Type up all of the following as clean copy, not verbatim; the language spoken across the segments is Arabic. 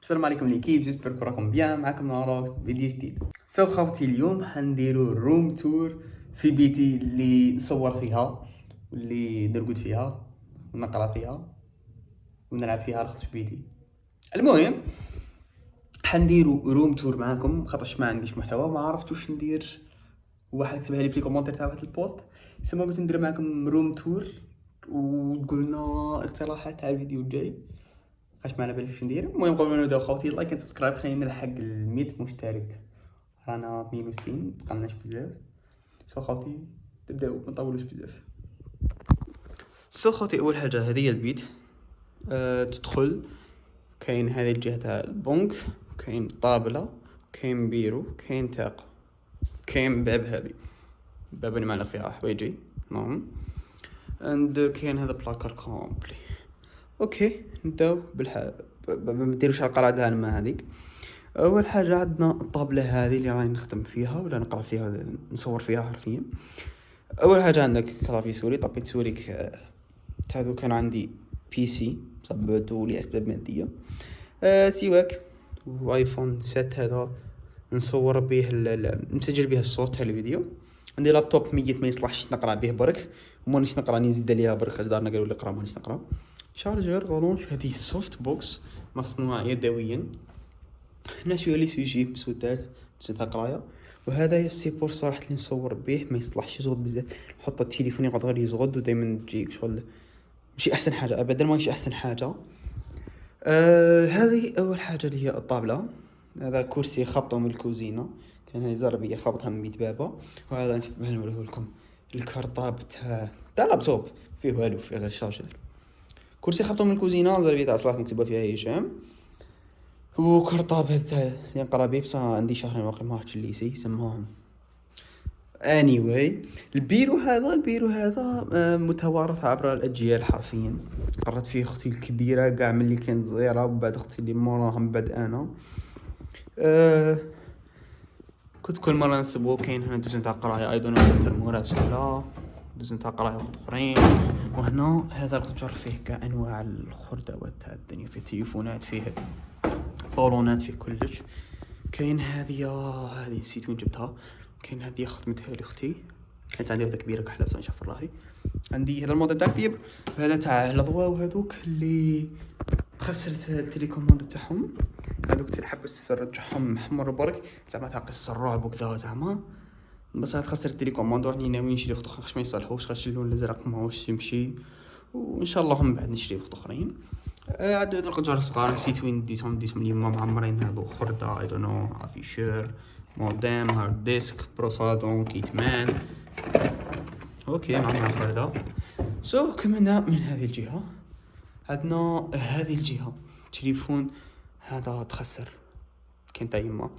السلام عليكم ليكيب، جيسبر راكم بيان. معكم ناروكس فيديو جديد. خوتي اليوم حنديرو روم تور في بيتي اللي نصور فيها واللي نرقد فيها ونقرا فيها ونلعب فيها لخاطش بيتي. المهم حنديرو روم تور معاكم خاطرش ما عنديش محتوى، ما عرفت واش ندير. واحد كتبها لي في الكومونتير تاع واحد البوست، سما قلت ندير معاكم روم تور وتقولنا اقتراحات تاع الفيديو الجاي. خاش ما على باليش واش ندير. المهم قبل ما نبداو خوتي لايك اند سبسكرايب، خلينا نلحق ال 100 مشترك، رانا 62 بقالناش بزاف. خوتي تبداو ما نطولوش بزاف. خوتي اول حاجه هذه البيت. تدخل كاين هذه الجهه تاع البنك، كاين طابله، كاين بيرو، كاين تاق، كاين باب. هذه باب اللي معلق فيها حوايجي نعم. اند كاين هذا بلاكار كومبلي. اوكي نبداو ما نديروش على القراءه الماء هذيك. اول حاجه عندنا الطابله هذه اللي راني نخدم فيها ولا نقرا فيها نصور فيها حرفيا. اول حاجه عندك كلافي سوري، طابيت سوريك تاعو كان عندي بي سي صبته لاسباب ماديه. سواك وايفون 7 هذا نصور به نسجل به الصوت تاع الفيديو. عندي لابتوب ميت ما يصلحش نقرا به برك، ومانيش نقرا نزيد عليها برك خاطر دارنا قالوا لي قرا مانيش نقرا. شارجر غالونش، هذه سوفت بوكس مصنوعه يدويا. هنا شويه لي سوجي مسودات تاع قرايه. وهذا السيبور صراحه اللي نصور به ما يصلحش يزغد بزاف، نحط التليفون يقعد غير يزغد ودائما تجيك شغل ماشي احسن حاجه ابدا، ماشي احسن حاجه. هذه اول حاجه اللي هي الطابله. هذا كرسي خبطه من الكوزينه، كان هاي زربيه خبطها من بيت بابا. وهذا نسيت نوريه لكم الكرطاب تاع لابتوب، فيه والو فيه غير الشارجر. كرسي خبطه من الكوزينه، زربيه تاع صلاح مكتوبه فيها هشام. وكرطاب هذا اللي نقرا به، بصح عندي شهرين واقي ما رحتش الليسي سموهم. anyway البيرو هذا متوارث عبر الاجيال حرفيا. قرات فيه اختي الكبيره كاع ملي كانت صغيره، وبعد اختي اللي موراها من بعد انا. كنت كل مره نسبو كاين هنا دوز نتاع قرايه ايضا دفتر مراسله، دوز نتاع قرايه وقت اخرين. وهنا هذا القجر فيه كاع انواع الخردوات تاع الدنيا، فيه تليفونات، فيه بالونات، فيه كلش. كاين هذه نسيت وين جبتها. كاين هذه خدمتها لاختي، كانت عندي واحده كبيره كحله بصح نشوف راهي عندي. هذا الموديل تاع الفيبر، هذا تاع الضواء. وهذوك اللي خسرت التليكوموند تاعهم، هذوك تلحب السر تاعهم محمر برك، زعما تاع قصه الرعب وكذا زعما. بس خسرت التليكوموند وراني ناوي نشري واحد اخر خاش ما يصلحوش، خاش اللون الازرق ماهوش يمشي، وان شاء الله من بعد نشري واحد اخرين. عاد هذو القجر الصغار نسيت وين ديتهم اليوم معمرين. هذو خرده اي دون نو، افيشير، مودام، هارد ديسك، بروسادون، كيتمان. اوكي معنا خرده. كملنا من هذه الجهه. عندنا هذه الجهه تليفون هذا تخسر، كان تاع يما.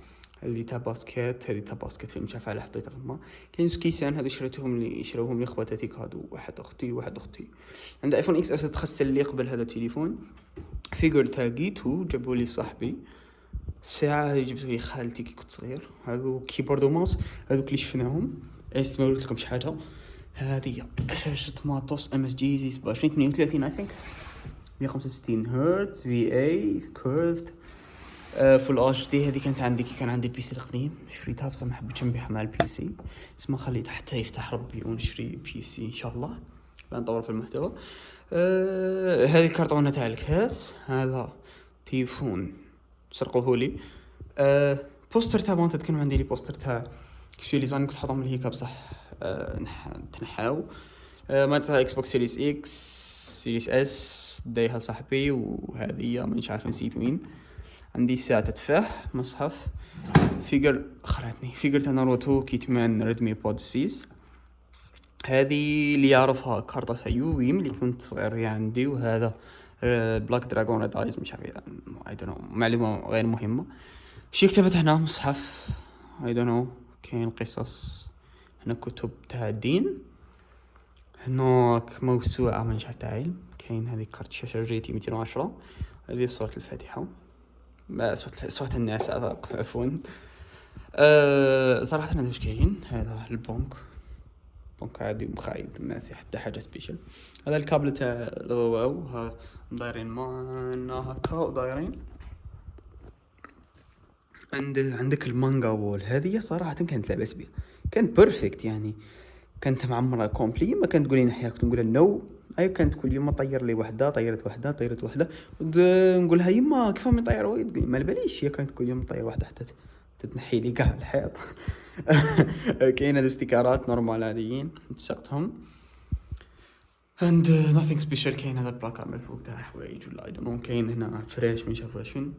هذه تاع باسكيت، هذه تاع باسكيت في المشافة على حطيتها تما. كاين كيسان هذو شروهم لي خواتاتي كادو، واحد اختي عندها ايفون اكس اس تخسر اللي قبل هذا التليفون. فيجر تاقيتو جابوا لي صاحبي. الساعه اللي جبتو لي خالتي كي كنت صغير. هذو كيبورد وماوس هذوك اللي شفناهم. ما قلت لكم شي حاجه. هذه شاشه ماطوس ام اس جي 27 32 اي ثينك 165 هرتز في اي كيرفد فول اتش دي. هذه كانت عندي كي كان عندي البي سي القديم، شريتها بصح ما حبيتش نبيعها مع البي سي. اسمها خليتها حتى يفتح ربي ونشري بي سي ان شاء الله نطور في المحتوى. هذه الكرتونه تاع الكاس. هذا تليفون سرقوه لي. بوستر تاع بونت كان عندي لي بوستر تاع شي لي زان كنت حاطهم لهيك بصح تنحاو. ما تاع اكس بوكس سيريس اكس سيريس اس دايها صاحبي. وهذه مانيش عارف نسيت وين. عندي ساعه تفاح، مصحف، فيجر خلاتني فيجر تاع ناروتو، كيتمان، ريدمي بود 6. هذه اللي يعرفها كارطة تاع يوي ملي كنت صغير عندي. وهذا بلاك دراغون ريد ايز مش عارف اي دون نو، معلومه غير مهمه. شي كتبت هنا مصحف اي دون نو، كاين قصص هنا، كتب تاع الدين هنا موسوعه من شاء تعالى. كاين هذه كارت شاشه جي تي 210. هذه صورة الفاتحه، ما صوت الناس عفوا. صراحه انا واش كاين. هذا البنك عادي ومخايب ما في حتى حاجه سبيشال. هذا الكابل تاع الضوء ها دايرين معنا هكا ودايرين. عندك المانجا وول، هذه صراحة كانت لاباس بها، كانت بيرفكت يعني، كانت معمرة كومبلي. ما كانت تقولي نحياك نقولها نو، اي كانت كل يوم طير لي وحده، طيرت وحده نقولها يما كيف ما يطير وايد، تقولي ما باليش، هي كانت كل يوم طير وحده حتى تتنحي لي كاع الحيط. كاين هاد استيكارات نورمال عاديين مسقتهم and nothing special. كاين هذا البلاكار من فوق تاع حوايج ولا اي دون، كاين هنا فريش من شاف شنو.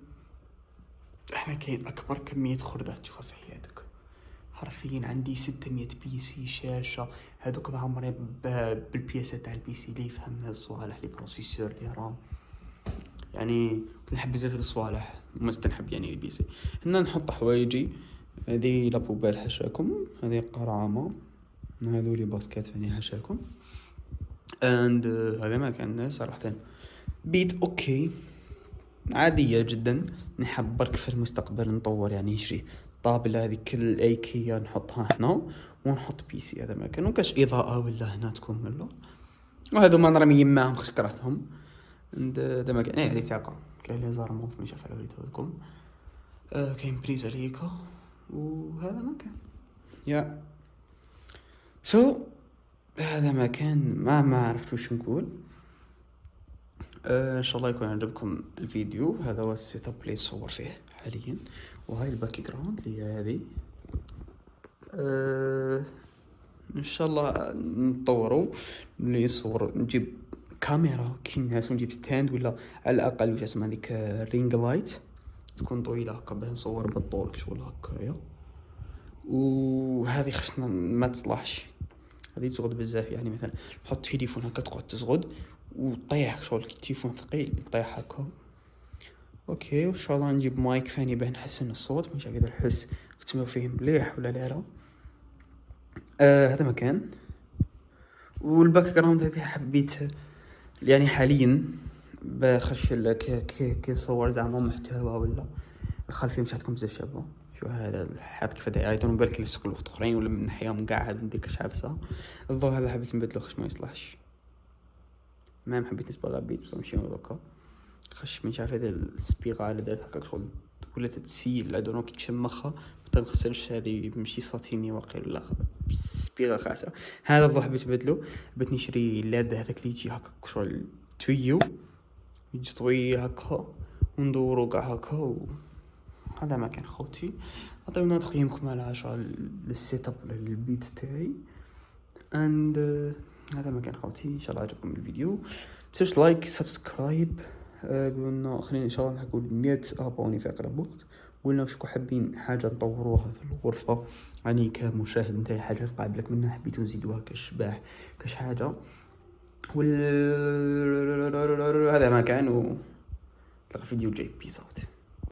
احنا كاين اكبر كميه خردات تشوفها في حياتك حرفيا. عندي 600 بي سي شاشه، هذوك معمرين بالبياسات تاع البي سي اللي يفهم الصوالح، لي بروسيسور لي رام. يعني نحب بزاف هاد الصوالح وما استنحب يعني البي سي. هنا نحط حوايجي، هذه لابوبال حاشاكم، هذه قرعامه، هذو لي باسكيت فاني حاشاكم اند هذا ما كان صراحه بيت اوكي عاديه جدا. نحب برك في المستقبل نطور يعني نشري طابله هذه كل ايكيا نحطها هنا ونحط بي سي. هذا ما كان وكاش اضاءه ولا هنا تكون ولا، وهذو ما نرمي يماهم خش كرهتهم. هذا ما كان هذه تاعقه. كاين لي زارموف مش عارف على وريته لكم. كاين بريزه ليكا وهذا ما كان يا هذا ما كان ما عرفت وش نقول. ان شاء الله يكون عجبكم الفيديو. هذا هو السيت اب اللي نصور فيه حاليا، وهاي الباك جراوند اللي هي هذه. ان شاء الله نطوروا اللي نصور، نجيب كاميرا كي الناس ونجيب ستاند ولا على الاقل وش اسمها هذيك رينج لايت تكون طويله هكا باه نصور بالطول شغل هكايا. وهذه خشنا ما تصلحش، هذه تزغد بزاف يعني. مثلا نحط تليفون هكا تقعد تزغد وطيح شغل كي التليفون ثقيل يطيح هكا. اوكي وان شاء الله نجيب مايك ثاني باه نحسن الصوت، مش هكذا الحس تسمعوا فيه مليح ولا لا. هذا مكان. والباك جراوند هذه حبيت يعني حاليا بخش كي صور زعما محتوى ولا الخلفيه مش هتكون بزاف شابه. شو هذا الحيط كيف داير ايتون بالك لسه وقت اخرين ولا من ناحيه قاعد ندير كاش عفسه. الضوء هذا حبيت نبدلو خش ما يصلحش، ما حبيت نسبه غبيت بس نمشي دوكا خش مش عارف هذا السبيغه اللي دارت هكا شغل ولا تتسيل لا دونك تشمخها ما تغسلش. هذه ماشي ساتيني واقيلا لا سبيغه خاصه. هذا الضوء حبيت نبدلو، بغيت نشري لاد هذاك اللي يجي هكا شغل تويو يجي طويل هكا وندورو كاع هكا هذا ما كان خوتي. عطيونا تقييمكم على 10 للسيت اب للبيت تاعي اند هذا ما كان خوتي. ان شاء الله عجبكم الفيديو، متنسوش لايك سبسكرايب. قلنا خلينا ان شاء الله نقول 100 ابوني في اقرب وقت. قلنا واش حابين حاجه نطوروها في الغرفه يعني كمشاهد نتاعي، حاجه تقابلك منها حبيتو نزيدوها كشباح كاش حاجه هذا ما كان. و تلقى فيديو جاي بيس اوت.